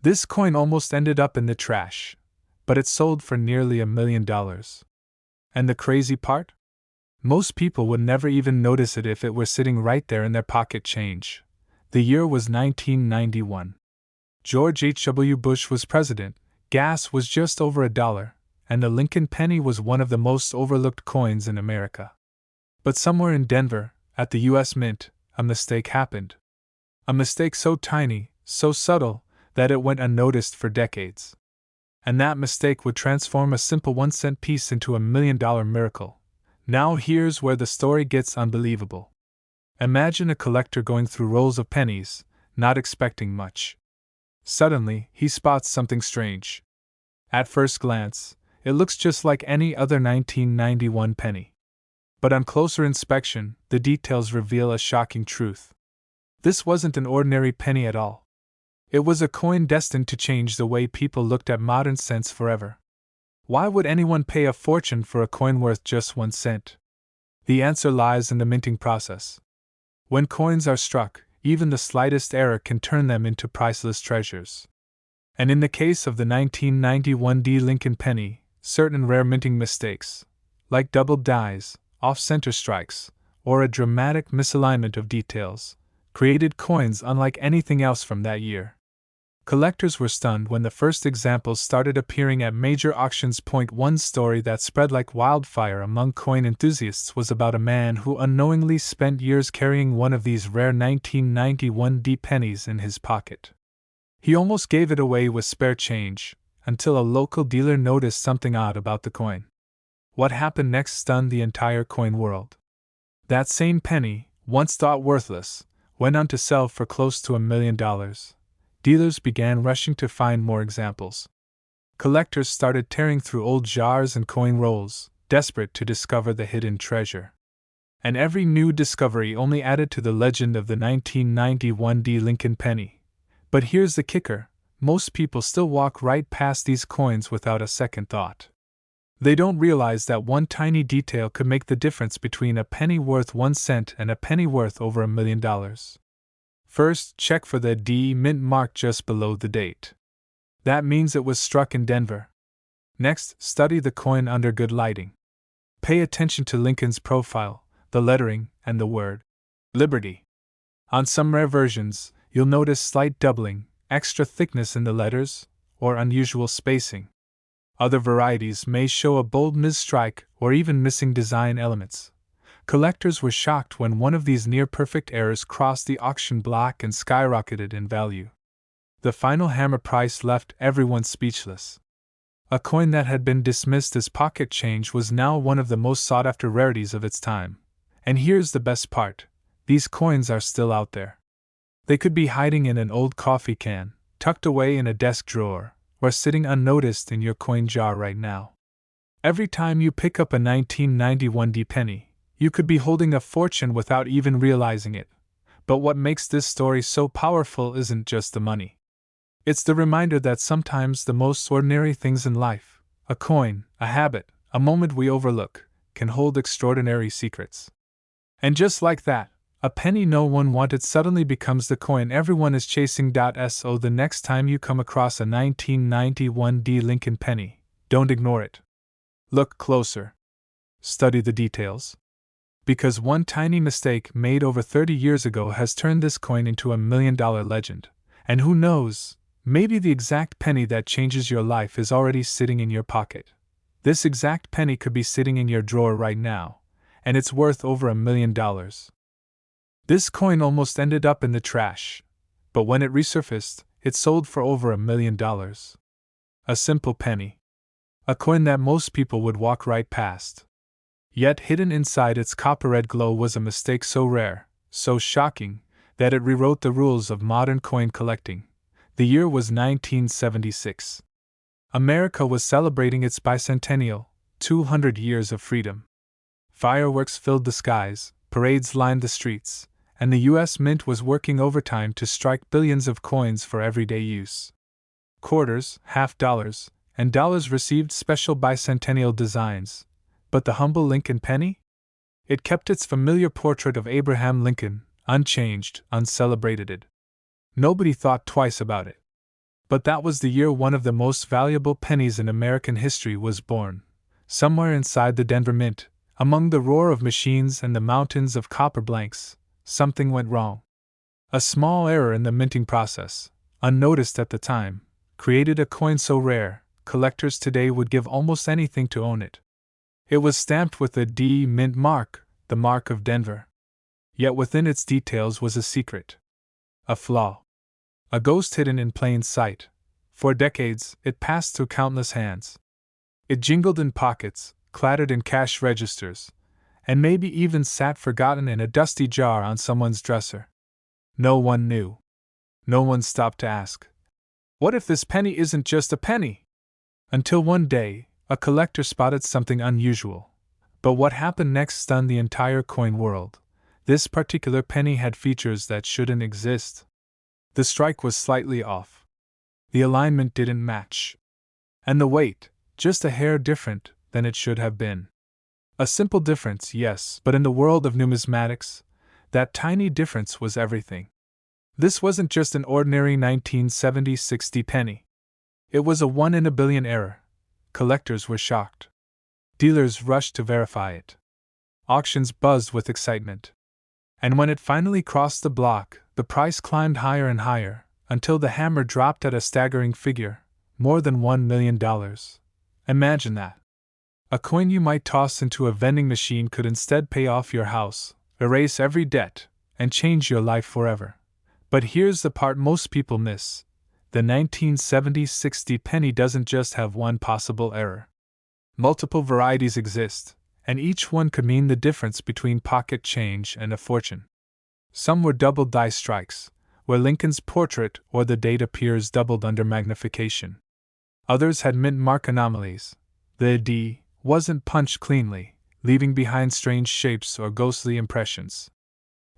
This coin almost ended up in the trash, but it sold for nearly $1 million. And the crazy part? Most people would never even notice it if it were sitting right there in their pocket change. The year was 1991. George H.W. Bush was president, gas was just over $1, and the Lincoln penny was one of the most overlooked coins in America. But somewhere in Denver, at the U.S. Mint, a mistake happened. A mistake so tiny, so subtle, that it went unnoticed for decades. And that mistake would transform a simple 1-cent piece into a $1 million miracle. Now here's where the story gets unbelievable. Imagine a collector going through rolls of pennies, not expecting much. Suddenly, he spots something strange. At first glance, it looks just like any other 1991 penny. But on closer inspection, the details reveal a shocking truth. This wasn't an ordinary penny at all. It was a coin destined to change the way people looked at modern cents forever. Why would anyone pay a fortune for a coin worth just 1 cent? The answer lies in the minting process. When coins are struck, even the slightest error can turn them into priceless treasures. And in the case of the 1991 Lincoln penny, certain rare minting mistakes, like doubled dies, off-center strikes, or a dramatic misalignment of details, created coins unlike anything else from that year. Collectors were stunned when the first examples started appearing at major auctions. One story that spread like wildfire among coin enthusiasts was about a man who unknowingly spent years carrying one of these rare 1991 pennies in his pocket. He almost gave it away with spare change, until a local dealer noticed something odd about the coin. What happened next stunned the entire coin world. That same penny, once thought worthless, went on to sell for close to $1 million. Dealers began rushing to find more examples. Collectors started tearing through old jars and coin rolls, desperate to discover the hidden treasure. And every new discovery only added to the legend of the 1991 Lincoln penny. But here's the kicker: most people still walk right past these coins without a second thought. They don't realize that one tiny detail could make the difference between a penny worth 1 cent and a penny worth over $1 million. First, check for the D mint mark just below the date. That means it was struck in Denver. Next, study the coin under good lighting. Pay attention to Lincoln's profile, the lettering, and the word Liberty. On some rare versions, you'll notice slight doubling, extra thickness in the letters, or unusual spacing. Other varieties may show a bold misstrike or even missing design elements. Collectors were shocked when one of these near-perfect errors crossed the auction block and skyrocketed in value. The final hammer price left everyone speechless. A coin that had been dismissed as pocket change was now one of the most sought-after rarities of its time. And here's the best part: these coins are still out there. They could be hiding in an old coffee can, tucked away in a desk drawer, or sitting unnoticed in your coin jar right now. Every time you pick up a 1991 penny, you could be holding a fortune without even realizing it. But what makes this story so powerful isn't just the money. It's the reminder that sometimes the most ordinary things in life, a coin, a habit, a moment we overlook, can hold extraordinary secrets. And just like that, a penny no one wanted suddenly becomes the coin everyone is chasing. So the next time you come across a 1991 Lincoln penny, don't ignore it. Look closer. Study the details. Because one tiny mistake made over 30 years ago has turned this coin into a $1 million legend. And who knows, maybe the exact penny that changes your life is already sitting in your pocket. This exact penny could be sitting in your drawer right now, and it's worth over $1 million. This coin almost ended up in the trash, but when it resurfaced, it sold for over $1 million. A simple penny. A coin that most people would walk right past. Yet hidden inside its copper-red glow was a mistake so rare, so shocking, that it rewrote the rules of modern coin collecting. The year was 1976. America was celebrating its bicentennial, 200 years of freedom. Fireworks filled the skies, parades lined the streets, and the U.S. Mint was working overtime to strike billions of coins for everyday use. Quarters, half dollars, and dollars received special bicentennial designs. But the humble Lincoln penny? It kept its familiar portrait of Abraham Lincoln, unchanged, uncelebrated. Nobody thought twice about it. But that was the year one of the most valuable pennies in American history was born. Somewhere inside the Denver Mint, among the roar of machines and the mountains of copper blanks, something went wrong. A small error in the minting process, unnoticed at the time, created a coin so rare, collectors today would give almost anything to own it. It was stamped with the D Mint mark, the mark of Denver. Yet within its details was a secret. A flaw. A ghost hidden in plain sight. For decades, it passed through countless hands. It jingled in pockets, clattered in cash registers, and maybe even sat forgotten in a dusty jar on someone's dresser. No one knew. No one stopped to ask, what if this penny isn't just a penny? Until one day, a collector spotted something unusual. But what happened next stunned the entire coin world. This particular penny had features that shouldn't exist. The strike was slightly off. The alignment didn't match. And the weight, just a hair different than it should have been. A simple difference, yes, but in the world of numismatics, that tiny difference was everything. This wasn't just an ordinary 1970-60 penny. It was a 1 in a billion error. Collectors were shocked. Dealers rushed to verify it. Auctions buzzed with excitement. And when it finally crossed the block, the price climbed higher and higher, until the hammer dropped at a staggering figure, more than $1 million. Imagine that. A coin you might toss into a vending machine could instead pay off your house, erase every debt, and change your life forever. But here's the part most people miss. The 1970-60 penny doesn't just have one possible error. Multiple varieties exist, and each one could mean the difference between pocket change and a fortune. Some were double die strikes, where Lincoln's portrait or the date appears doubled under magnification. Others had mint mark anomalies. The D wasn't punched cleanly, leaving behind strange shapes or ghostly impressions.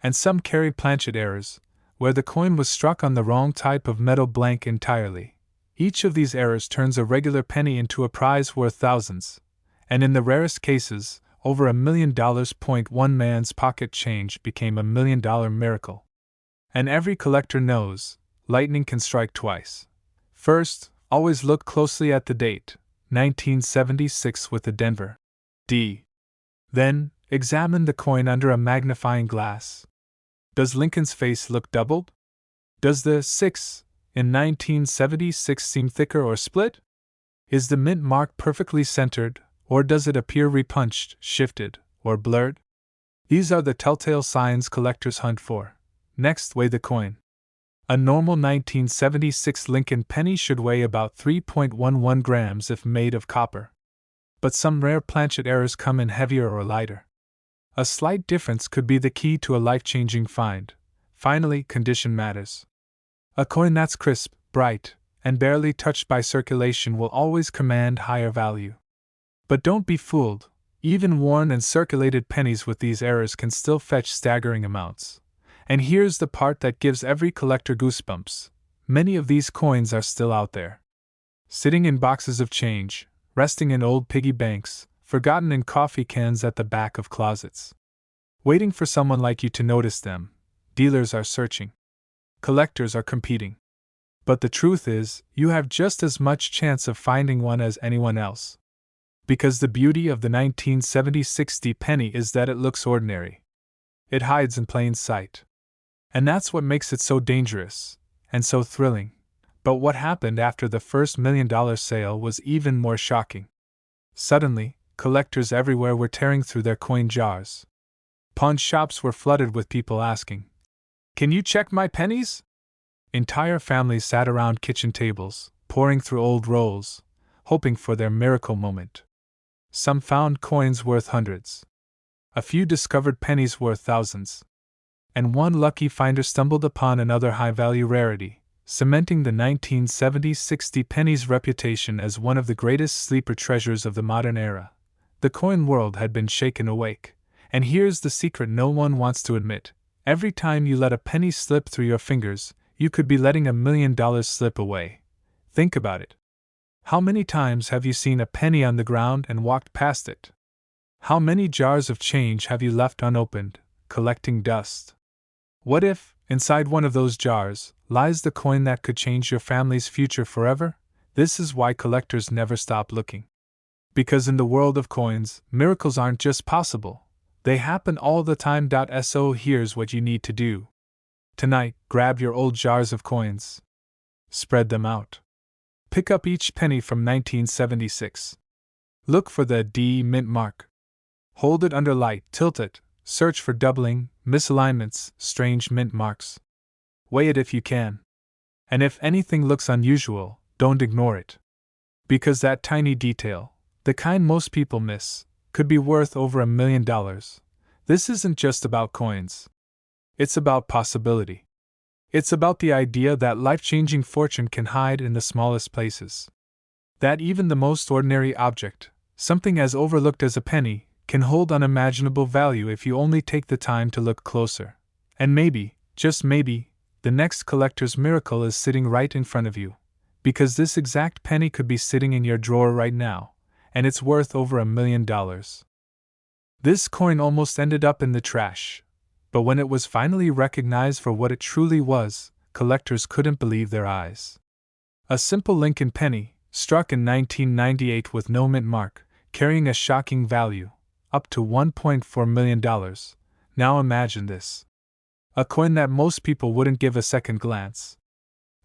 And some carried planchet errors, where the coin was struck on the wrong type of metal blank entirely. Each of these errors turns a regular penny into a prize worth thousands, and in the rarest cases, over $1 million. One man's pocket change became $1 million miracle. And every collector knows, lightning can strike twice. First, always look closely at the date, 1976 with the Denver D. Then, examine the coin under a magnifying glass. Does Lincoln's face look doubled? Does the 6 in 1976 seem thicker or split? Is the mint mark perfectly centered, or does it appear repunched, shifted, or blurred? These are the telltale signs collectors hunt for. Next, weigh the coin. A normal 1976 Lincoln penny should weigh about 3.11 grams if made of copper. But some rare planchet errors come in heavier or lighter. A slight difference could be the key to a life-changing find. Finally, condition matters. A coin that's crisp, bright, and barely touched by circulation will always command higher value. But don't be fooled. Even worn and circulated pennies with these errors can still fetch staggering amounts. And here's the part that gives every collector goosebumps. Many of these coins are still out there. Sitting in boxes of change, resting in old piggy banks, forgotten in coffee cans at the back of closets. Waiting for someone like you to notice them. Dealers are searching. Collectors are competing. But the truth is, you have just as much chance of finding one as anyone else. Because the beauty of the 1970-60 penny is that it looks ordinary. It hides in plain sight. And that's what makes it so dangerous, and so thrilling. But what happened after the first $1 million sale was even more shocking. Suddenly, collectors everywhere were tearing through their coin jars. Pawn shops were flooded with people asking, "Can you check my pennies?" Entire families sat around kitchen tables, poring through old rolls, hoping for their miracle moment. Some found coins worth hundreds. A few discovered pennies worth thousands. And one lucky finder stumbled upon another high-value rarity, cementing the 1970-60 penny's reputation as one of the greatest sleeper treasures of the modern era. The coin world had been shaken awake. And here's the secret no one wants to admit. Every time you let a penny slip through your fingers, you could be letting $1 million slip away. Think about it. How many times have you seen a penny on the ground and walked past it? How many jars of change have you left unopened, collecting dust? What if, inside one of those jars, lies the coin that could change your family's future forever. This is why collectors never stop looking. Because in the world of coins, miracles aren't just possible, they happen all the time. So here's what you need to do. Tonight, grab your old jars of coins. Spread them out. Pick up each penny from 1976. Look for the D mint mark. Hold it under light, tilt it, search for doubling, misalignments, strange mint marks. Weigh it if you can. And if anything looks unusual, don't ignore it. Because that tiny detail, the kind most people miss, could be worth over $1 million. This isn't just about coins. It's about possibility. It's about the idea that life-changing fortune can hide in the smallest places. That even the most ordinary object, something as overlooked as a penny, can hold unimaginable value if you only take the time to look closer. And maybe, just maybe, the next collector's miracle is sitting right in front of you. Because this exact penny could be sitting in your drawer right now, and it's worth over $1 million. This coin almost ended up in the trash, but when it was finally recognized for what it truly was, collectors couldn't believe their eyes. A simple Lincoln penny, struck in 1998 with no mint mark, carrying a shocking value, up to $1.4 million. Now imagine this. A coin that most people wouldn't give a second glance.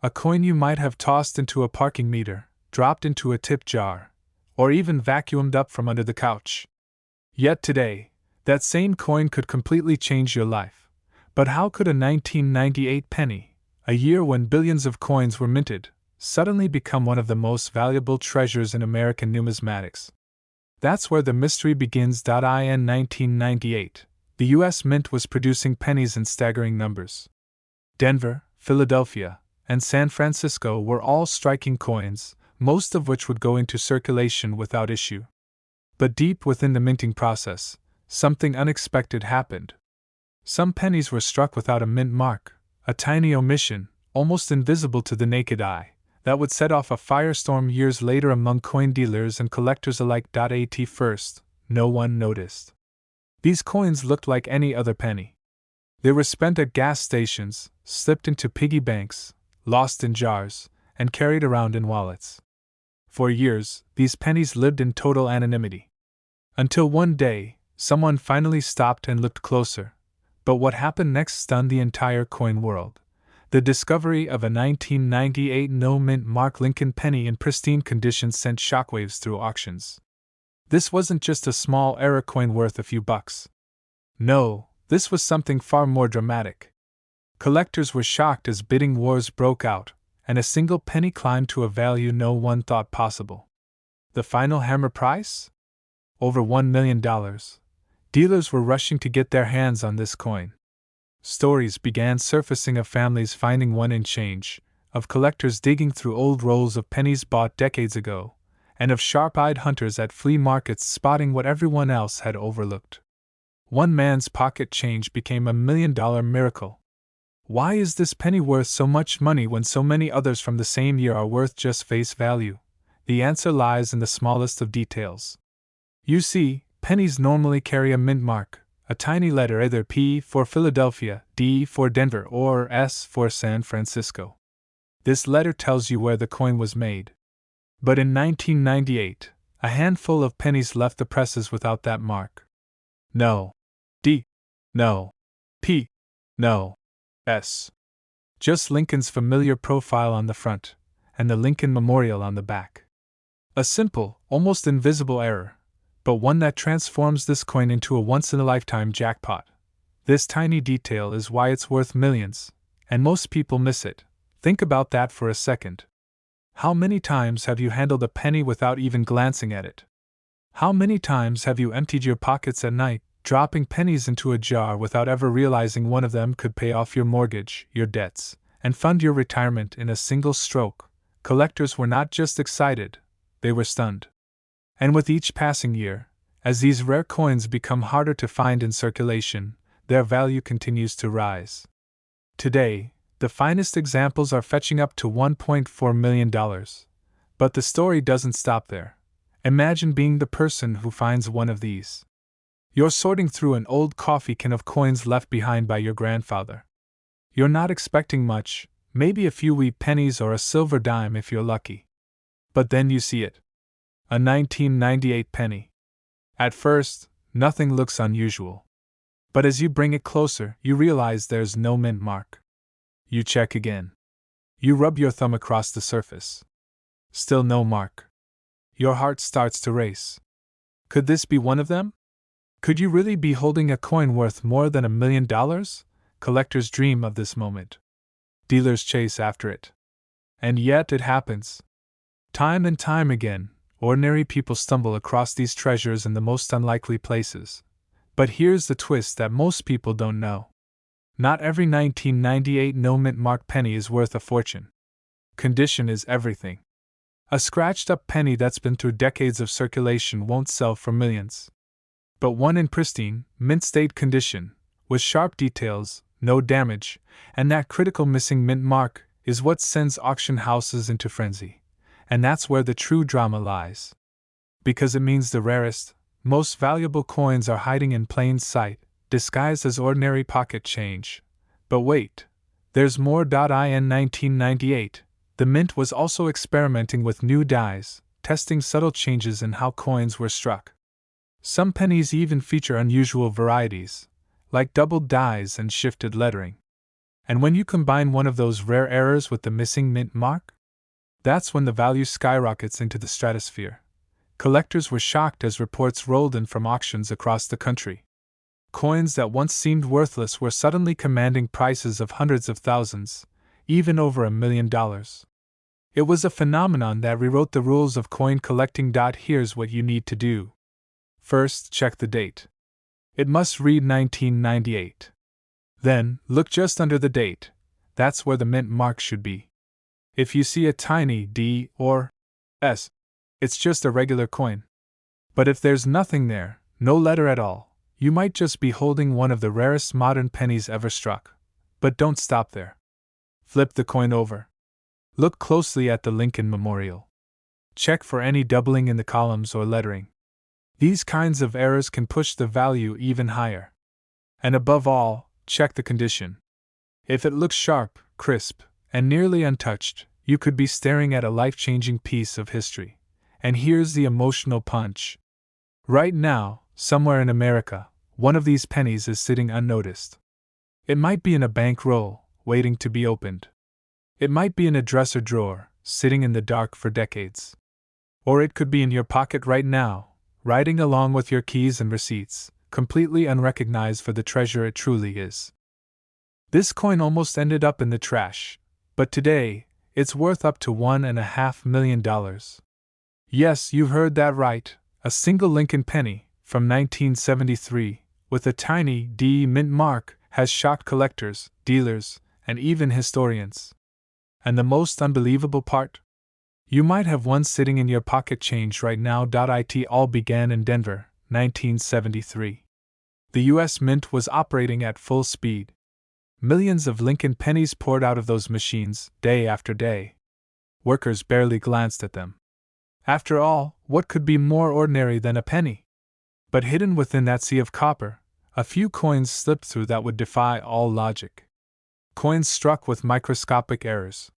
A coin you might have tossed into a parking meter, dropped into a tip jar, or even vacuumed up from under the couch. Yet today, that same coin could completely change your life. But how could a 1998 penny, a year when billions of coins were minted, suddenly become one of the most valuable treasures in American numismatics? That's where the mystery begins. In 1998, the U.S. Mint was producing pennies in staggering numbers. Denver, Philadelphia, and San Francisco were all striking coins, most of which would go into circulation without issue. But deep within the minting process, something unexpected happened. Some pennies were struck without a mint mark, a tiny omission, almost invisible to the naked eye, that would set off a firestorm years later among coin dealers and collectors alike. At first, no one noticed. These coins looked like any other penny. They were spent at gas stations, slipped into piggy banks, lost in jars, and carried around in wallets. For years, these pennies lived in total anonymity. Until one day, someone finally stopped and looked closer. But what happened next stunned the entire coin world. The discovery of a 1998 no-mint mark Lincoln penny in pristine condition sent shockwaves through auctions. This wasn't just a small error coin worth a few bucks. No, this was something far more dramatic. Collectors were shocked as bidding wars broke out, and a single penny climbed to a value no one thought possible. The final hammer price? Over $1 million. Dealers were rushing to get their hands on this coin. Stories began surfacing of families finding one in change, of collectors digging through old rolls of pennies bought decades ago, and of sharp-eyed hunters at flea markets spotting what everyone else had overlooked. One man's pocket change became $1 million miracle. Why is this penny worth so much money when so many others from the same year are worth just face value? The answer lies in the smallest of details. You see, pennies normally carry a mint mark, a tiny letter, either P for Philadelphia, D for Denver, or S for San Francisco. This letter tells you where the coin was made. But in 1998, a handful of pennies left the presses without that mark. No D, no P, no S. Just Lincoln's familiar profile on the front, and the Lincoln Memorial on the back. A simple, almost invisible error, but one that transforms this coin into a once-in-a-lifetime jackpot. This tiny detail is why it's worth millions, and most people miss it. Think about that for a second. How many times have you handled a penny without even glancing at it? How many times have you emptied your pockets at night, dropping pennies into a jar without ever realizing one of them could pay off your mortgage, your debts, and fund your retirement in a single stroke? Collectors were not just excited, they were stunned. And with each passing year, as these rare coins become harder to find in circulation, their value continues to rise. Today, the finest examples are fetching up to $1.4 million. But the story doesn't stop there. Imagine being the person who finds one of these. You're sorting through an old coffee can of coins left behind by your grandfather. You're not expecting much, Maybe a few wee pennies or a silver dime if you're lucky. But then you see it. A 1998 penny. At first, nothing looks unusual. But as you bring it closer, you realize there's no mint mark. You check again. You rub your thumb across the surface. Still no mark. Your heart starts to race. Could this be one of them? Could you really be holding a coin worth more than $1 million? Collectors dream of this moment. Dealers chase after it. And yet it happens. Time and time again, ordinary people stumble across these treasures in the most unlikely places. But here's the twist that most people don't know. Not every 1998 no-mint mark penny is worth a fortune. Condition is everything. A scratched-up penny that's been through decades of circulation won't sell for millions. But one in pristine, mint-state condition, with sharp details, no damage, and that critical missing mint mark is what sends auction houses into frenzy. And that's where the true drama lies. Because it means the rarest, most valuable coins are hiding in plain sight, disguised as ordinary pocket change. But wait, there's more. In 1998, the mint was also experimenting with new dies, testing subtle changes in how coins were struck. Some pennies even feature unusual varieties, like doubled dies and shifted lettering. And when you combine one of those rare errors with the missing mint mark, that's when the value skyrockets into the stratosphere. Collectors were shocked as reports rolled in from auctions across the country. Coins that once seemed worthless were suddenly commanding prices of hundreds of thousands, even over $1 million. It was a phenomenon that rewrote the rules of coin collecting. Here's what you need to do. First, check the date. It must read 1998. Then, look just under the date. That's where the mint mark should be. If you see a tiny D or S, it's just a regular coin. But if there's nothing there, no letter at all, you might just be holding one of the rarest modern pennies ever struck. But don't stop there. Flip the coin over. Look closely at the Lincoln Memorial. Check for any doubling in the columns or lettering. These kinds of errors can push the value even higher. And above all, check the condition. If it looks sharp, crisp, and nearly untouched, you could be staring at a life-changing piece of history. And here's the emotional punch. Right now, somewhere in America, one of these pennies is sitting unnoticed. It might be in a bank roll, waiting to be opened. It might be in a dresser drawer, sitting in the dark for decades. Or it could be in your pocket right now, riding along with your keys and receipts, completely unrecognized for the treasure it truly is. This coin almost ended up in the trash, but today, it's worth up to $1.5 million. Yes, you've heard that right, a single Lincoln penny, from 1973, with a tiny D mint mark, has shocked collectors, dealers, and even historians. And the most unbelievable part? You might have one sitting in your pocket change right now. It all began in Denver, 1973. The U.S. Mint was operating at full speed. Millions of Lincoln pennies poured out of those machines, day after day. Workers barely glanced at them. After all, what could be more ordinary than a penny? But hidden within that sea of copper, a few coins slipped through that would defy all logic. Coins struck with microscopic errors.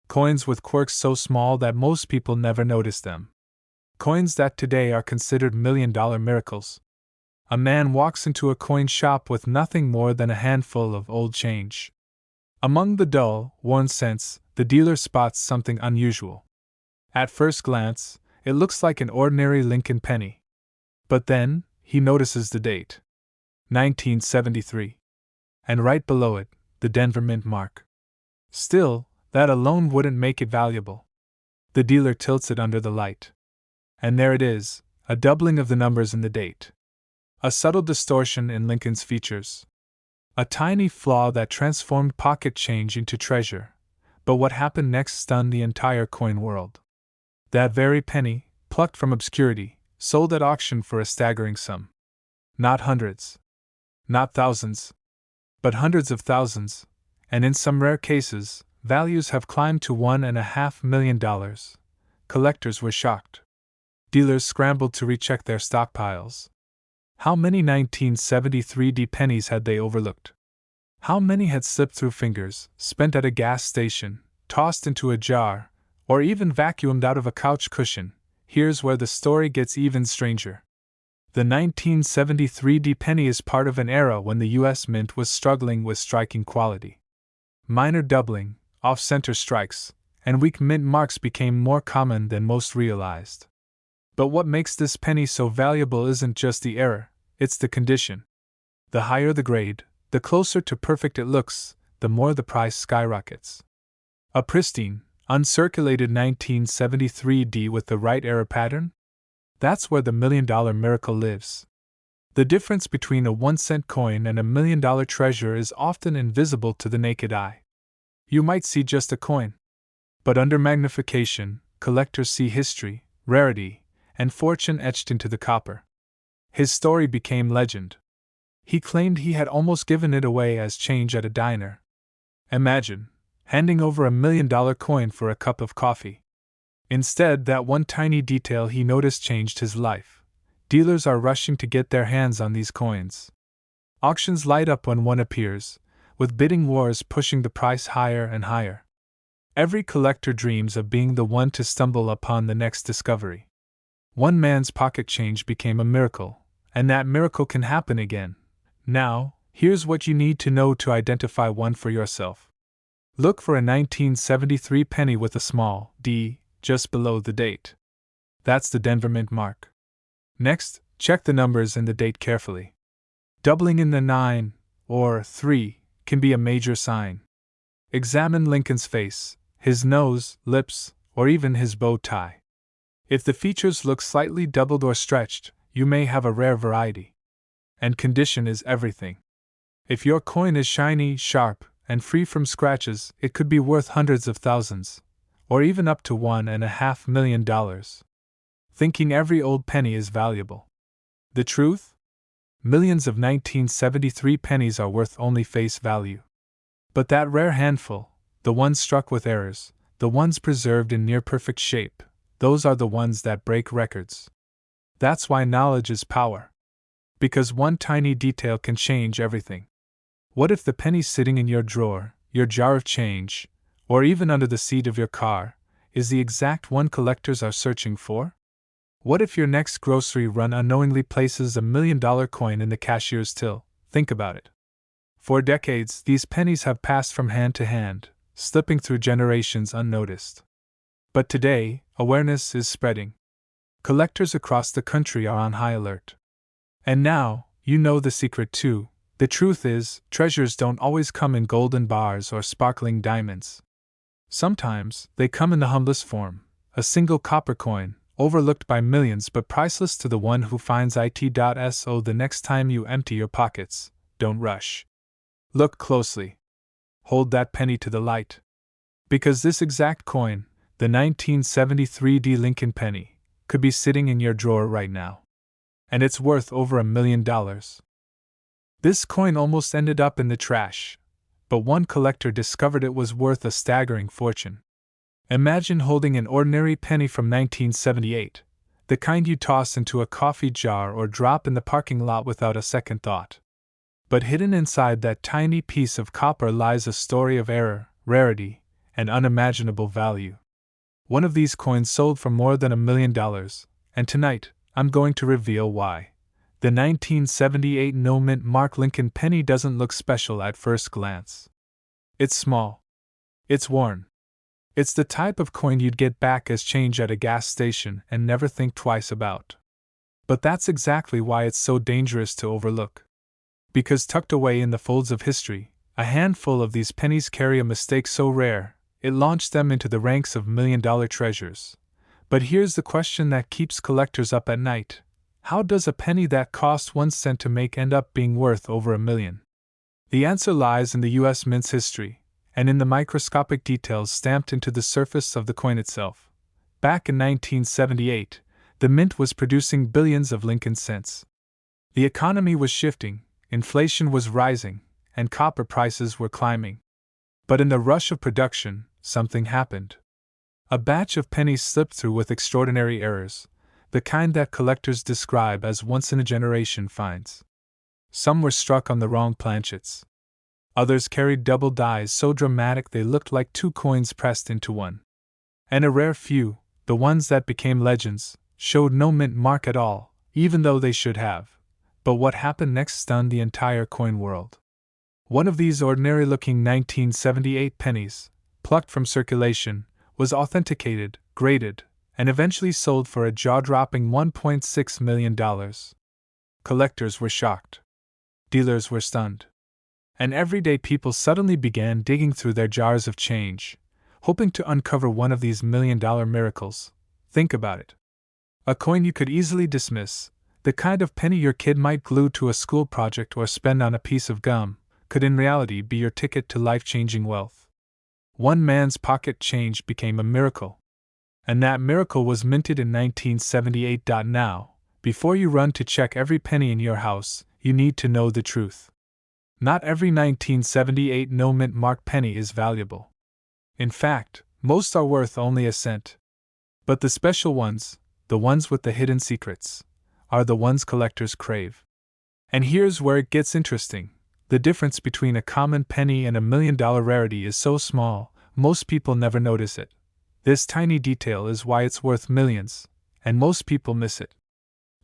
Coins with quirks so small that most people never noticed them. Coins that today are considered million-dollar miracles. A man walks into a coin shop with nothing more than a handful of old change. Among the dull, worn cents, the dealer spots something unusual. At first glance, it looks like an ordinary Lincoln penny. But then, he notices the date. 1973. And right below it, the Denver Mint mark. Still, that alone wouldn't make it valuable. The dealer tilts it under the light. And there it is, a doubling of the numbers in the date. A subtle distortion in Lincoln's features. A tiny flaw that transformed pocket change into treasure. But what happened next stunned the entire coin world. That very penny, plucked from obscurity, sold at auction for a staggering sum. Not hundreds. Not thousands. But hundreds of thousands, and in some rare cases, values have climbed to $1.5 million. Collectors were shocked. Dealers scrambled to recheck their stockpiles. How many 1973 pennies had they overlooked? How many had slipped through fingers, spent at a gas station, tossed into a jar, or even vacuumed out of a couch cushion? Here's where the story gets even stranger. The 1973 penny is part of an era when the U.S. Mint was struggling with striking quality. Minor doubling, off-center strikes, and weak mint marks became more common than most realized. But what makes this penny so valuable isn't just the error, it's the condition. The higher the grade, the closer to perfect it looks, the more the price skyrockets. A pristine, uncirculated 1973 with the right error pattern? That's where the $1 million miracle lives. The difference between a 1-cent coin and a $1 million treasure is often invisible to the naked eye. You might see just a coin. But under magnification, collectors see history, rarity, and fortune etched into the copper. His story became legend. He claimed he had almost given it away as change at a diner. Imagine handing over $1 million coin for a cup of coffee. Instead, that one tiny detail he noticed changed his life. Dealers are rushing to get their hands on these coins. Auctions light up when one appears, with bidding wars pushing the price higher and higher. Every collector dreams of being the one to stumble upon the next discovery. One man's pocket change became a miracle, and that miracle can happen again. Now, here's what you need to know to identify one for yourself. Look for a 1973 penny with a small d just below the date. That's the Denver Mint mark. Next, check the numbers and the date carefully. Doubling in the 9 or 3 can be a major sign. Examine Lincoln's face, his nose, lips, or even his bow tie. If the features look slightly doubled or stretched, you may have a rare variety. And condition is everything. If your coin is shiny, sharp, and free from scratches, it could be worth hundreds of thousands, or even up to $1.5 million. Thinking every old penny is valuable. The truth? Millions of 1973 pennies are worth only face value. But that rare handful, the ones struck with errors, the ones preserved in near-perfect shape, those are the ones that break records. That's why knowledge is power. Because one tiny detail can change everything. What if the penny sitting in your drawer, your jar of change, or even under the seat of your car, is the exact one collectors are searching for? What if your next grocery run unknowingly places a $1 million coin in the cashier's till? Think about it. For decades, these pennies have passed from hand to hand, slipping through generations unnoticed. But today, awareness is spreading. Collectors across the country are on high alert. And now, you know the secret too. The truth is, treasures don't always come in golden bars or sparkling diamonds. Sometimes, they come in the humblest form, a single copper coin, overlooked by millions but priceless to the one who finds it. So the next time you empty your pockets, don't rush. Look closely. Hold that penny to the light. Because this exact coin, the 1973 Lincoln penny, could be sitting in your drawer right now. And it's worth over $1 million. This coin almost ended up in the trash, but one collector discovered it was worth a staggering fortune. Imagine holding an ordinary penny from 1978, the kind you toss into a coffee jar or drop in the parking lot without a second thought. But hidden inside that tiny piece of copper lies a story of error, rarity, and unimaginable value. One of these coins sold for more than $1 million, and tonight, I'm going to reveal why. The 1978 no-mint mark Lincoln penny doesn't look special at first glance. It's small. It's worn. It's the type of coin you'd get back as change at a gas station and never think twice about. But that's exactly why it's so dangerous to overlook. Because tucked away in the folds of history, a handful of these pennies carry a mistake so rare, it launched them into the ranks of $1 million treasures. But here's the question that keeps collectors up at night. How does a penny that cost 1 cent to make end up being worth over $1 million? The answer lies in the U.S. Mint's history, and in the microscopic details stamped into the surface of the coin itself. Back in 1978, the Mint was producing billions of Lincoln cents. The economy was shifting, inflation was rising, and copper prices were climbing. But in the rush of production, something happened. A batch of pennies slipped through with extraordinary errors, the kind that collectors describe as once-in-a-generation finds. Some were struck on the wrong planchets. Others carried double dies so dramatic they looked like two coins pressed into one. And a rare few, the ones that became legends, showed no mint mark at all, even though they should have. But what happened next stunned the entire coin world. One of these ordinary-looking 1978 pennies, plucked from circulation, was authenticated, graded, and eventually sold for a jaw-dropping $1.6 million. Collectors were shocked. Dealers were stunned. And everyday people suddenly began digging through their jars of change, hoping to uncover one of these million-dollar miracles. Think about it. A coin you could easily dismiss, the kind of penny your kid might glue to a school project or spend on a piece of gum, could in reality be your ticket to life-changing wealth. One man's pocket change became a miracle. And that miracle was minted in 1978. Now, before you run to check every penny in your house, you need to know the truth. Not every 1978 no-mint mark penny is valuable. In fact, most are worth only a cent. But the special ones, the ones with the hidden secrets, are the ones collectors crave. And here's where it gets interesting. The difference between a common penny and a million-dollar rarity is so small, most people never notice it. This tiny detail is why it's worth millions, and most people miss it.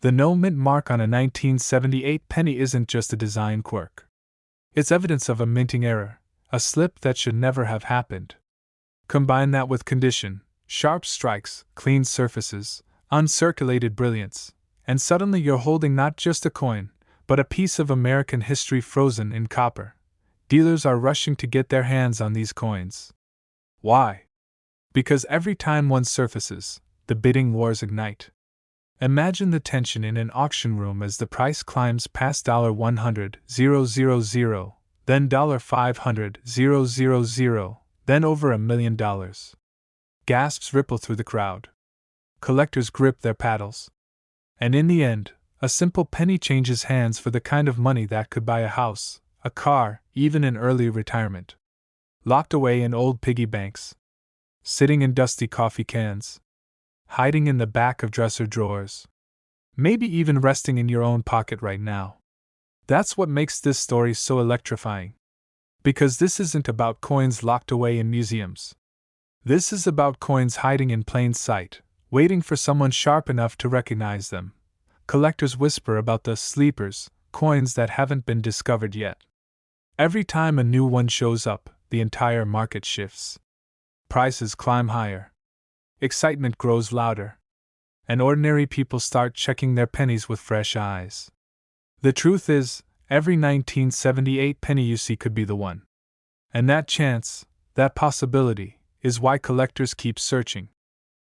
The no-mint mark on a 1978 penny isn't just a design quirk. It's evidence of a minting error, a slip that should never have happened. Combine that with condition, sharp strikes, clean surfaces, uncirculated brilliance, and suddenly you're holding not just a coin, but a piece of American history frozen in copper. Dealers are rushing to get their hands on these coins. Why? Because every time one surfaces, the bidding wars ignite. Imagine the tension in an auction room as the price climbs past $100,000, then $500,000, then over $1 million. Gasps ripple through the crowd. Collectors grip their paddles. And in the end, a simple penny changes hands for the kind of money that could buy a house, a car, even an early retirement. Locked away in old piggy banks. Sitting in dusty coffee cans. Hiding in the back of dresser drawers. Maybe even resting in your own pocket right now. That's what makes this story so electrifying. Because this isn't about coins locked away in museums. This is about coins hiding in plain sight, waiting for someone sharp enough to recognize them. Collectors whisper about the sleepers, coins that haven't been discovered yet. Every time a new one shows up, the entire market shifts. Prices climb higher. Excitement grows louder. And ordinary people start checking their pennies with fresh eyes. The truth is, every 1978 penny you see could be the one. And that chance, that possibility, is why collectors keep searching.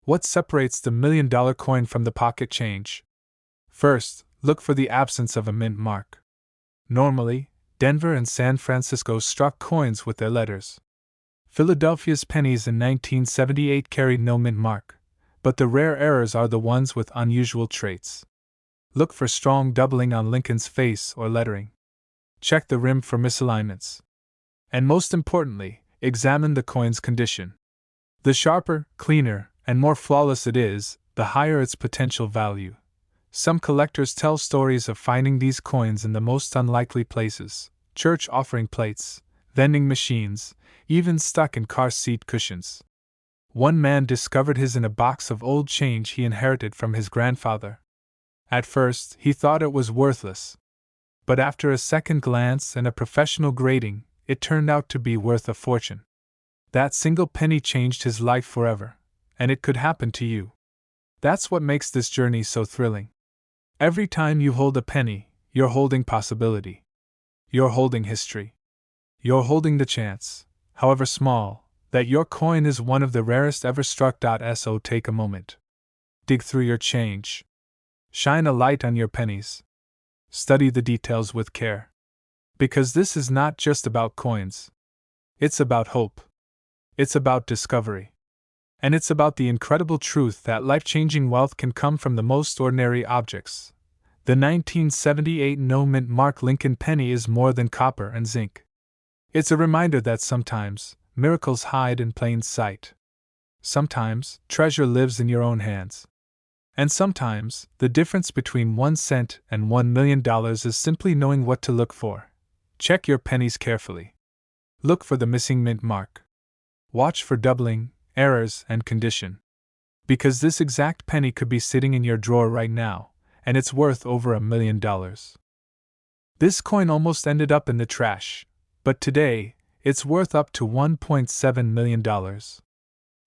What separates the million-dollar coin from the pocket change? First, look for the absence of a mint mark. Normally, Denver and San Francisco struck coins with their letters. Philadelphia's pennies in 1978 carried no mint mark, but the rare errors are the ones with unusual traits. Look for strong doubling on Lincoln's face or lettering. Check the rim for misalignments. And most importantly, examine the coin's condition. The sharper, cleaner, and more flawless it is, the higher its potential value. Some collectors tell stories of finding these coins in the most unlikely places: church offering plates, vending machines, even stuck in car seat cushions. One man discovered his in a box of old change he inherited from his grandfather. At first, he thought it was worthless. But after a second glance and a professional grading, it turned out to be worth a fortune. That single penny changed his life forever, and it could happen to you. That's what makes this journey so thrilling. Every time you hold a penny, you're holding possibility. You're holding history. You're holding the chance, however small, that your coin is one of the rarest ever struck. So take a moment. Dig through your change. Shine a light on your pennies. Study the details with care. Because this is not just about coins. It's about hope. It's about discovery. And it's about the incredible truth that life-changing wealth can come from the most ordinary objects. The 1978 no-mint mark Lincoln penny is more than copper and zinc. It's a reminder that sometimes, miracles hide in plain sight. Sometimes, treasure lives in your own hands. And sometimes, the difference between 1 cent and $1 million is simply knowing what to look for. Check your pennies carefully. Look for the missing mint mark. Watch for doubling, errors, and condition. Because this exact penny could be sitting in your drawer right now, and it's worth over $1 million. This coin almost ended up in the trash, but today, it's worth up to $1.7 million.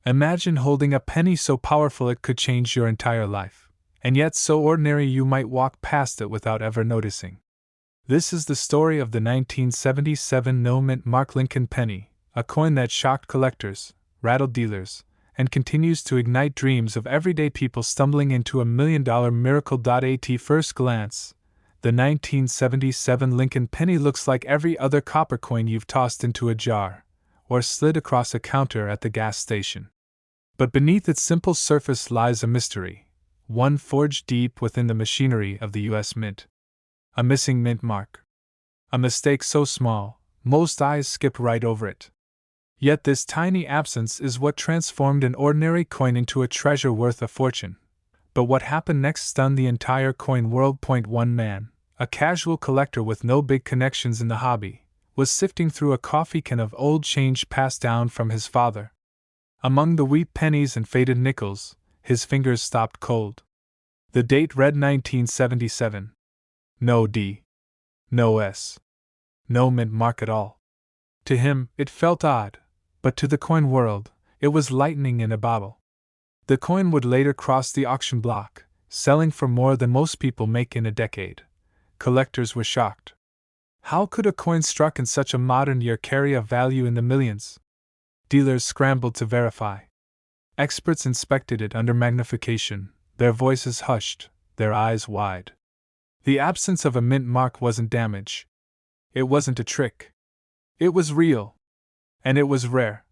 Imagine holding a penny so powerful it could change your entire life, and yet so ordinary you might walk past it without ever noticing. This is the story of the 1977 no-mint mark Lincoln penny, a coin that shocked collectors, rattled dealers, and continues to ignite dreams of everyday people stumbling into $1 million miracle. At first glance, the 1977 Lincoln penny looks like every other copper coin you've tossed into a jar, or slid across a counter at the gas station. But beneath its simple surface lies a mystery, one forged deep within the machinery of the U.S. Mint. A missing mint mark. A mistake so small, most eyes skip right over it. Yet this tiny absence is what transformed an ordinary coin into a treasure worth a fortune. But what happened next stunned the entire coin world. One man, a casual collector with no big connections in the hobby, was sifting through a coffee can of old change passed down from his father. Among the wheat pennies and faded nickels, his fingers stopped cold. The date read 1977. No D. No S. No mint mark at all. To him, it felt odd, but to the coin world, it was lightning in a bottle. The coin would later cross the auction block, selling for more than most people make in a decade. Collectors were shocked. How could a coin struck in such a modern year carry a value in the millions? Dealers scrambled to verify. Experts inspected it under magnification, their voices hushed, their eyes wide. The absence of a mint mark wasn't damage. It wasn't a trick. It was real. And it was rare.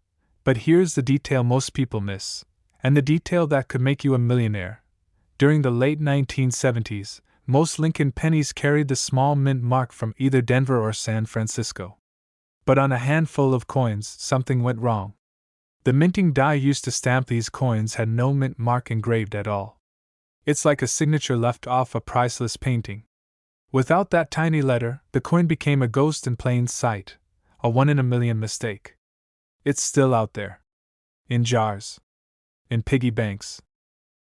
But here's the detail most people miss, and the detail that could make you a millionaire. During the late 1970s, most Lincoln pennies carried the small mint mark from either Denver or San Francisco. But on a handful of coins, something went wrong. The minting die used to stamp these coins had no mint mark engraved at all. It's like a signature left off a priceless painting. Without that tiny letter, the coin became a ghost in plain sight, a 1 in a million mistake. It's still out there. In jars. In piggy banks.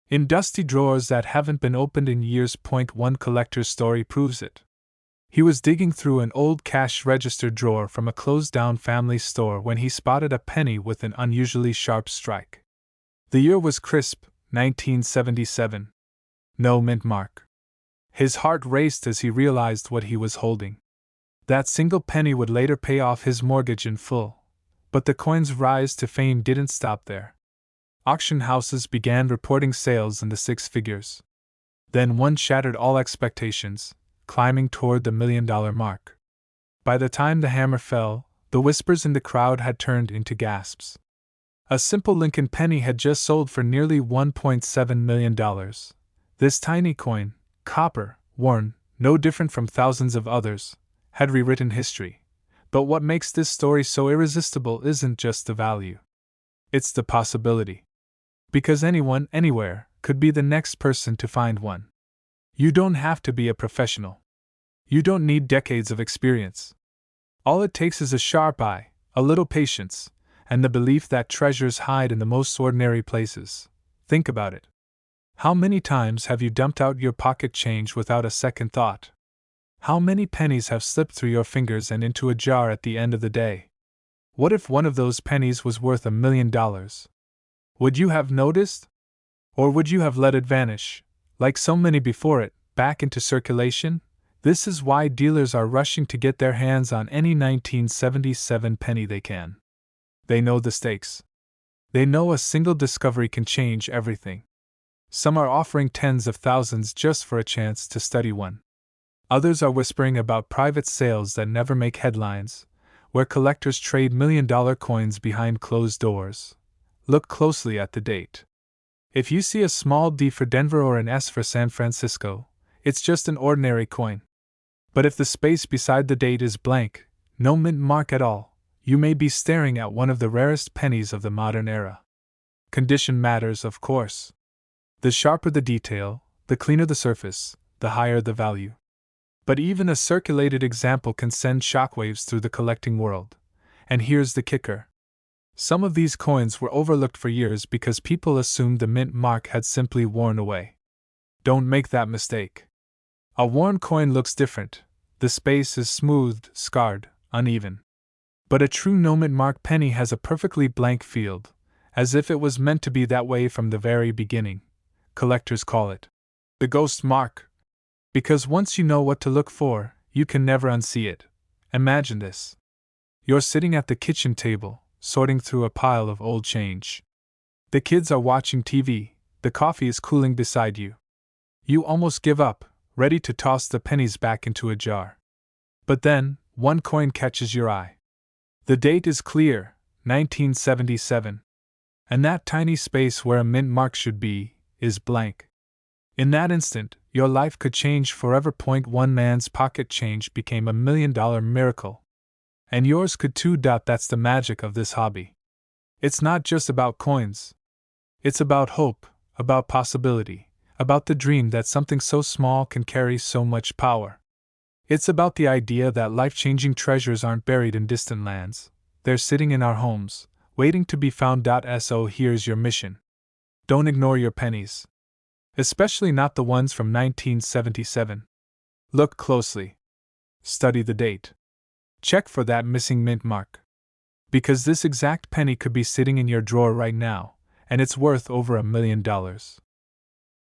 In dusty drawers that haven't been opened in years. One collector's story proves it. He was digging through an old cash register drawer from a closed-down family store when he spotted a penny with an unusually sharp strike. The year was crisp, 1977. No mint mark. His heart raced as he realized what he was holding. That single penny would later pay off his mortgage in full. But the coin's rise to fame didn't stop there. Auction houses began reporting sales in the six figures. Then one shattered all expectations, climbing toward the $1 million mark. By the time the hammer fell, the whispers in the crowd had turned into gasps. A simple Lincoln penny had just sold for nearly $1.7 million. This tiny coin, copper, worn, no different from thousands of others, had rewritten history. But what makes this story so irresistible isn't just the value. It's the possibility. Because anyone, anywhere, could be the next person to find one. You don't have to be a professional. You don't need decades of experience. All it takes is a sharp eye, a little patience, and the belief that treasures hide in the most ordinary places. Think about it. How many times have you dumped out your pocket change without a second thought? How many pennies have slipped through your fingers and into a jar at the end of the day? What if one of those pennies was worth $1 million? Would you have noticed? Or would you have let it vanish, like so many before it, back into circulation? This is why dealers are rushing to get their hands on any 1977 penny they can. They know the stakes. They know a single discovery can change everything. Some are offering tens of thousands just for a chance to study one. Others are whispering about private sales that never make headlines, where collectors trade $1 million coins behind closed doors. Look closely at the date. If you see a small D for Denver or an S for San Francisco, it's just an ordinary coin. But if the space beside the date is blank, no mint mark at all, you may be staring at one of the rarest pennies of the modern era. Condition matters, of course. The sharper the detail, the cleaner the surface, the higher the value. But even a circulated example can send shockwaves through the collecting world. And here's the kicker. Some of these coins were overlooked for years because people assumed the mint mark had simply worn away. Don't make that mistake. A worn coin looks different. The space is smoothed, scarred, uneven. But a true no-mint mark penny has a perfectly blank field, as if it was meant to be that way from the very beginning. Collectors call it the ghost mark. Because once you know what to look for, you can never unsee it. Imagine this. You're sitting at the kitchen table, sorting through a pile of old change. The kids are watching TV, the coffee is cooling beside you. You almost give up, ready to toss the pennies back into a jar. But then, one coin catches your eye. The date is clear, 1977. And that tiny space where a mint mark should be, is blank. In that instant, your life could change forever. One man's pocket change became $1 million miracle. And yours could too. That's the magic of this hobby. It's not just about coins. It's about hope, about possibility, about the dream that something so small can carry so much power. It's about the idea that life-changing treasures aren't buried in distant lands. They're sitting in our homes, waiting to be found. So here's your mission. Don't ignore your pennies. Especially not the ones from 1977. Look closely. Study the date. Check for that missing mint mark. Because this exact penny could be sitting in your drawer right now, and it's worth over $1 million.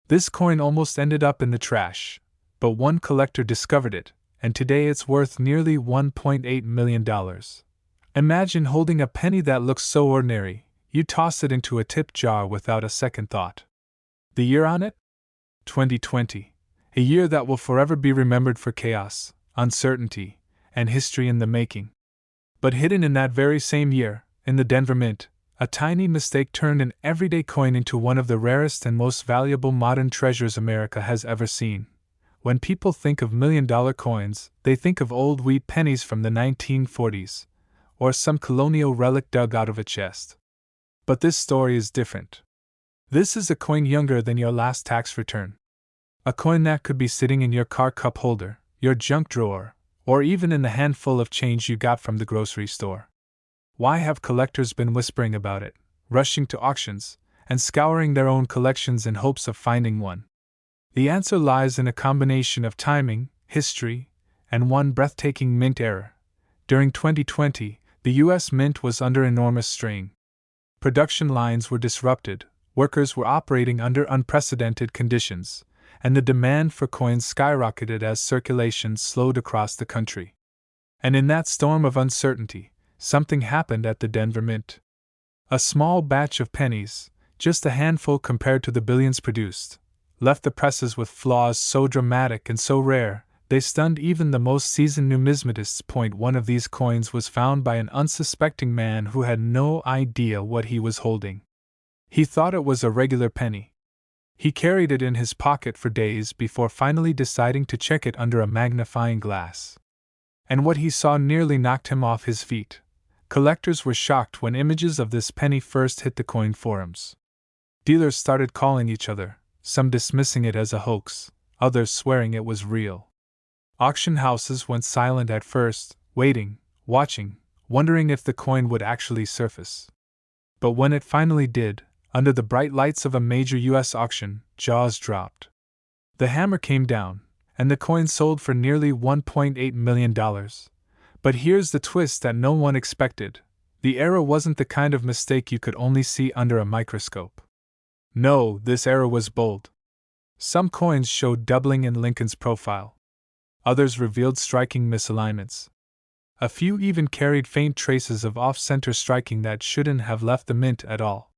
This coin almost ended up in the trash, but one collector discovered it, and today it's worth nearly $1.8 million. Imagine holding a penny that looks so ordinary, you toss it into a tip jar without a second thought. The year on it? 2020. A year that will forever be remembered for chaos, uncertainty, and history in the making. But hidden in that very same year, in the Denver Mint, a tiny mistake turned an everyday coin into one of the rarest and most valuable modern treasures America has ever seen. When people think of $1 million coins, they think of old wheat pennies from the 1940s, or some colonial relic dug out of a chest. But this story is different. This is a coin younger than your last tax return. A coin that could be sitting in your car cup holder, your junk drawer, or even in the handful of change you got from the grocery store. Why have collectors been whispering about it, rushing to auctions, and scouring their own collections in hopes of finding one? The answer lies in a combination of timing, history, and one breathtaking mint error. During 2020, the U.S. Mint was under enormous strain. Production lines were disrupted, workers were operating under unprecedented conditions, and the demand for coins skyrocketed as circulation slowed across the country. And in that storm of uncertainty, something happened at the Denver Mint. A small batch of pennies, just a handful compared to the billions produced, left the presses with flaws so dramatic and so rare, they stunned even the most seasoned numismatists. One of these coins was found by an unsuspecting man who had no idea what he was holding. He thought it was a regular penny. He carried it in his pocket for days before finally deciding to check it under a magnifying glass. And what he saw nearly knocked him off his feet. Collectors were shocked when images of this penny first hit the coin forums. Dealers started calling each other, some dismissing it as a hoax, others swearing it was real. Auction houses went silent at first, waiting, watching, wondering if the coin would actually surface. But when it finally did, under the bright lights of a major U.S. auction, jaws dropped. The hammer came down, and the coin sold for nearly $1.8 million. But here's the twist that no one expected. The error wasn't the kind of mistake you could only see under a microscope. No, this error was bold. Some coins showed doubling in Lincoln's profile. Others revealed striking misalignments. A few even carried faint traces of off-center striking that shouldn't have left the mint at all.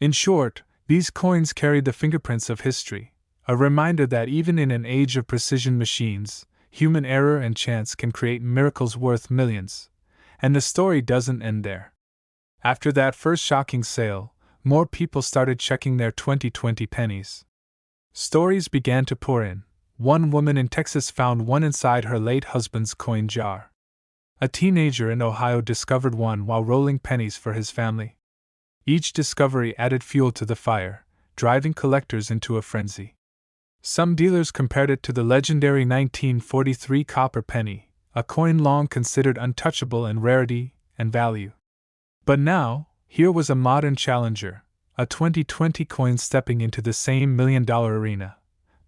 In short, these coins carried the fingerprints of history, a reminder that even in an age of precision machines, human error and chance can create miracles worth millions. And the story doesn't end there. After that first shocking sale, more people started checking their 2020 pennies. Stories began to pour in. One woman in Texas found one inside her late husband's coin jar. A teenager in Ohio discovered one while rolling pennies for his family. Each discovery added fuel to the fire, driving collectors into a frenzy. Some dealers compared it to the legendary 1943 copper penny, a coin long considered untouchable and rarity, and value. But now, here was a modern challenger, a 2020 coin stepping into the same million-dollar arena.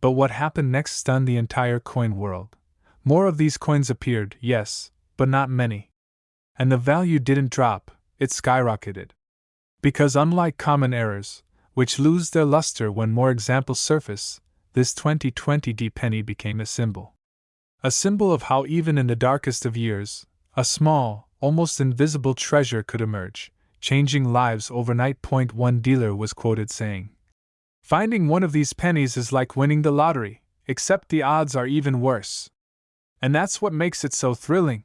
But what happened next stunned the entire coin world. More of these coins appeared, yes, but not many. And the value didn't drop, it skyrocketed. Because unlike common errors, which lose their luster when more examples surface, this 2020 penny became a symbol. A symbol of how even in the darkest of years, a small, almost invisible treasure could emerge, changing lives overnight. One dealer was quoted saying, "Finding one of these pennies is like winning the lottery, except the odds are even worse. And that's what makes it so thrilling."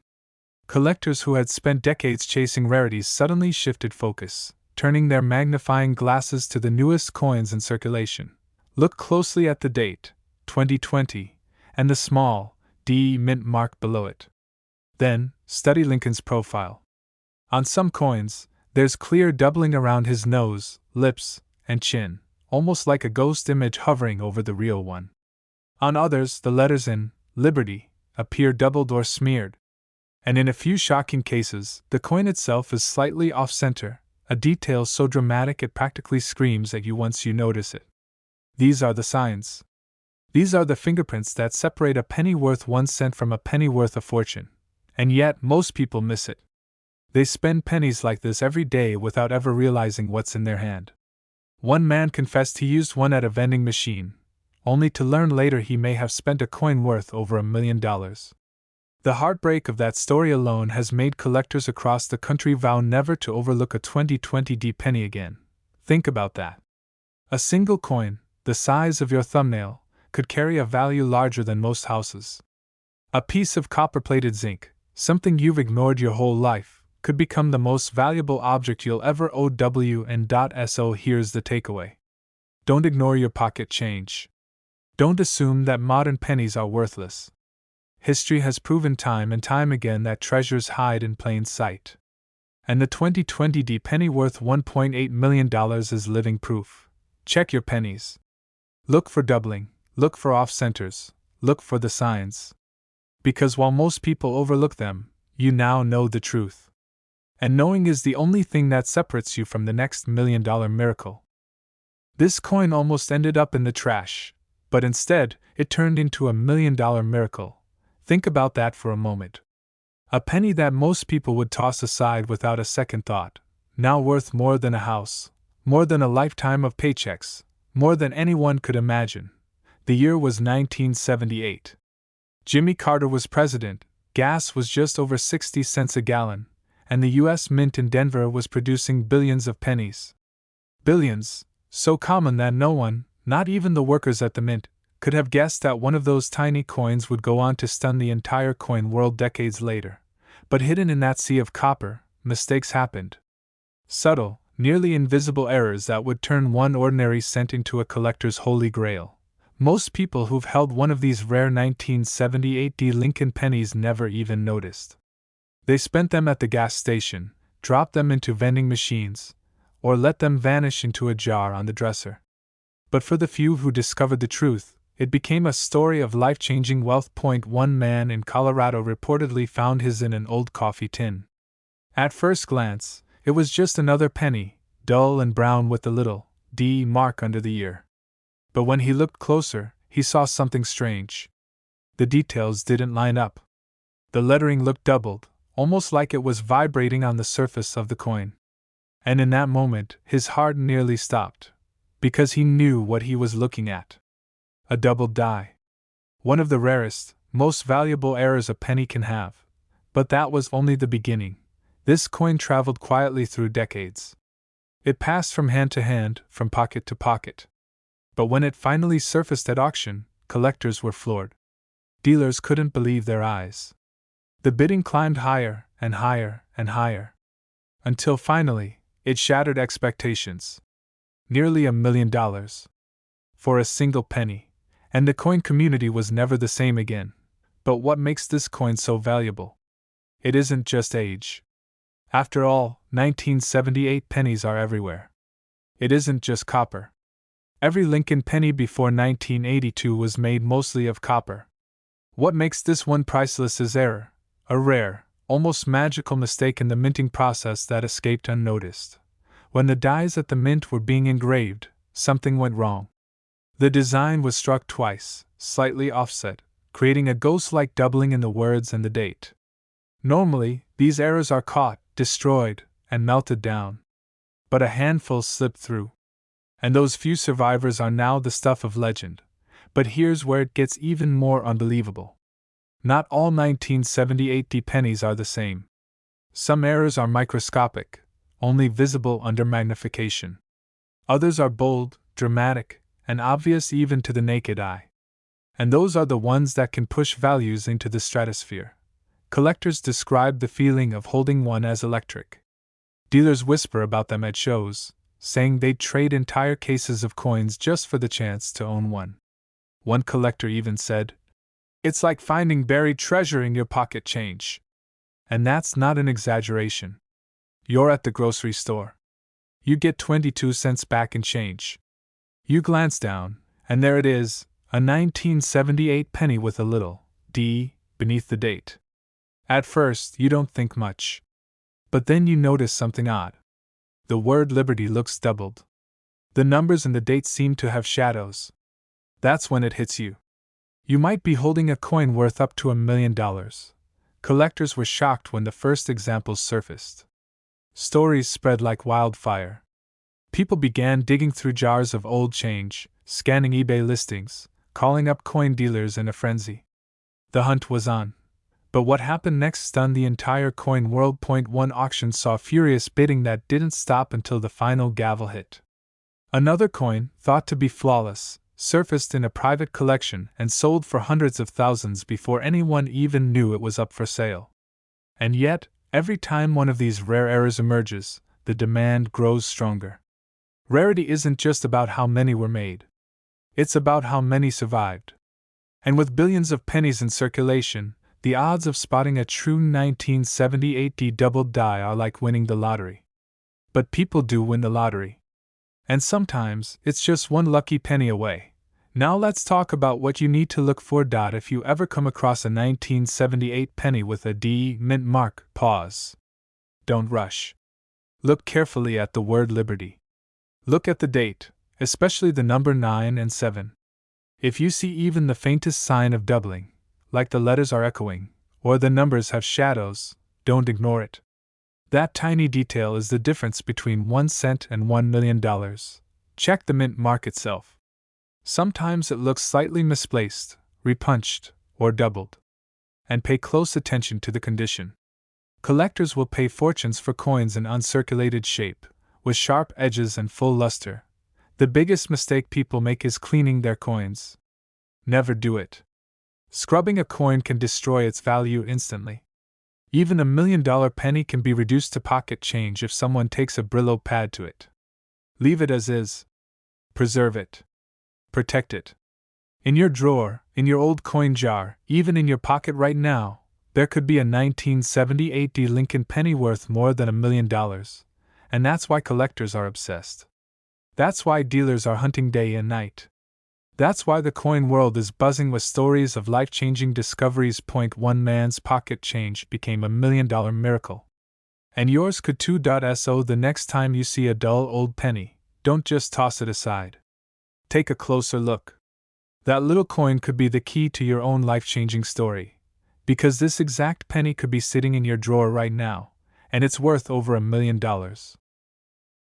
Collectors who had spent decades chasing rarities suddenly shifted focus, turning their magnifying glasses to the newest coins in circulation. Look closely at the date, 2020, and the small D mint mark below it. Then, study Lincoln's profile. On some coins, there's clear doubling around his nose, lips, and chin, almost like a ghost image hovering over the real one. On others, the letters in Liberty appear doubled or smeared. And in a few shocking cases, the coin itself is slightly off-center, a detail so dramatic it practically screams at you once you notice it. These are the signs. These are the fingerprints that separate a penny worth 1 cent from a penny worth a fortune. And yet, most people miss it. They spend pennies like this every day without ever realizing what's in their hand. One man confessed he used one at a vending machine, only to learn later he may have spent a coin worth over $1 million. The heartbreak of that story alone has made collectors across the country vow never to overlook a 2020 penny again. Think about that. A single coin, the size of your thumbnail, could carry a value larger than most houses. A piece of copper-plated zinc, something you've ignored your whole life, could become the most valuable object you'll ever own. So here's the takeaway. Don't ignore your pocket change. Don't assume that modern pennies are worthless. History has proven time and time again that treasures hide in plain sight. And the 2020 penny worth $1.8 million is living proof. Check your pennies. Look for doubling, look for off-centers, look for the signs. Because while most people overlook them, you now know the truth. And knowing is the only thing that separates you from the next $1 million miracle. This coin almost ended up in the trash, but instead, it turned into a $1 million miracle. Think about that for a moment. A penny that most people would toss aside without a second thought, now worth more than a house, more than a lifetime of paychecks, more than anyone could imagine. The year was 1978. Jimmy Carter was president, gas was just over 60 cents a gallon, and the U.S. Mint in Denver was producing billions of pennies. Billions, so common that no one, not even the workers at the mint, could have guessed that one of those tiny coins would go on to stun the entire coin world decades later. But hidden in that sea of copper, mistakes happened. Subtle, nearly invisible errors that would turn one ordinary cent into a collector's holy grail. Most people who've held one of these rare 1978 Lincoln pennies never even noticed. They spent them at the gas station, dropped them into vending machines, or let them vanish into a jar on the dresser. But for the few who discovered the truth, it became a story of life-changing wealth. One man in Colorado reportedly found his in an old coffee tin. At first glance, it was just another penny, dull and brown with the little D mark under the ear. But when he looked closer, he saw something strange. The details didn't line up. The lettering looked doubled, almost like it was vibrating on the surface of the coin. And in that moment, his heart nearly stopped, because he knew what he was looking at. A doubled die. One of the rarest, most valuable errors a penny can have. But that was only the beginning. This coin traveled quietly through decades. It passed from hand to hand, from pocket to pocket. But when it finally surfaced at auction, collectors were floored. Dealers couldn't believe their eyes. The bidding climbed higher and higher and higher. Until finally, it shattered expectations. Nearly $1 million. For a single penny. And the coin community was never the same again. But what makes this coin so valuable? It isn't just age. After all, 1978 pennies are everywhere. It isn't just copper. Every Lincoln penny before 1982 was made mostly of copper. What makes this one priceless is error, a rare, almost magical mistake in the minting process that escaped unnoticed. When the dies at the mint were being engraved, something went wrong. The design was struck twice, slightly offset, creating a ghost-like doubling in the words and the date. Normally, these errors are caught, destroyed, and melted down. But a handful slipped through. And those few survivors are now the stuff of legend. But here's where it gets even more unbelievable. Not all 1978 pennies are the same. Some errors are microscopic, only visible under magnification. Others are bold, dramatic, and obvious even to the naked eye. And those are the ones that can push values into the stratosphere. Collectors describe the feeling of holding one as electric. Dealers whisper about them at shows, saying they'd trade entire cases of coins just for the chance to own one. One collector even said, "It's like finding buried treasure in your pocket change." And that's not an exaggeration. You're at the grocery store. You get 22 cents back in change. You glance down, and there it is, a 1978 penny with a little D beneath the date. At first, you don't think much. But then you notice something odd. The word Liberty looks doubled. The numbers and the date seem to have shadows. That's when it hits you. You might be holding a coin worth up to $1 million. Collectors were shocked when the first examples surfaced. Stories spread like wildfire. People began digging through jars of old change, scanning eBay listings, calling up coin dealers in a frenzy. The hunt was on. But what happened next stunned the entire coin world. One auction saw furious bidding that didn't stop until the final gavel hit. Another coin, thought to be flawless, surfaced in a private collection and sold for hundreds of thousands before anyone even knew it was up for sale. And yet, every time one of these rare errors emerges, the demand grows stronger. Rarity isn't just about how many were made. It's about how many survived. And with billions of pennies in circulation, the odds of spotting a true 1978 doubled die are like winning the lottery. But people do win the lottery. And sometimes, it's just one lucky penny away. Now let's talk about what you need to look for. If you ever come across a 1978 penny with a D mint mark, pause. Don't rush. Look carefully at the word Liberty. Look at the date, especially the number 9 and 7. If you see even the faintest sign of doubling, like the letters are echoing, or the numbers have shadows, don't ignore it. That tiny detail is the difference between 1 cent and $1 million. Check the mint mark itself. Sometimes it looks slightly misplaced, repunched, or doubled. And pay close attention to the condition. Collectors will pay fortunes for coins in uncirculated shape, with sharp edges and full luster. The biggest mistake people make is cleaning their coins. Never do it. Scrubbing a coin can destroy its value instantly. Even $1 million penny can be reduced to pocket change if someone takes a Brillo pad to it. Leave it as is. Preserve it. Protect it. In your drawer, in your old coin jar, even in your pocket right now, there could be a 1978 Lincoln penny worth more than $1 million. And that's why collectors are obsessed. That's why dealers are hunting day and night. That's why the coin world is buzzing with stories of life-changing discoveries. One man's pocket change became $1 million miracle. And yours could too. So the next time you see a dull old penny, don't just toss it aside. Take a closer look. That little coin could be the key to your own life-changing story. Because this exact penny could be sitting in your drawer right now, and it's worth over $1 million.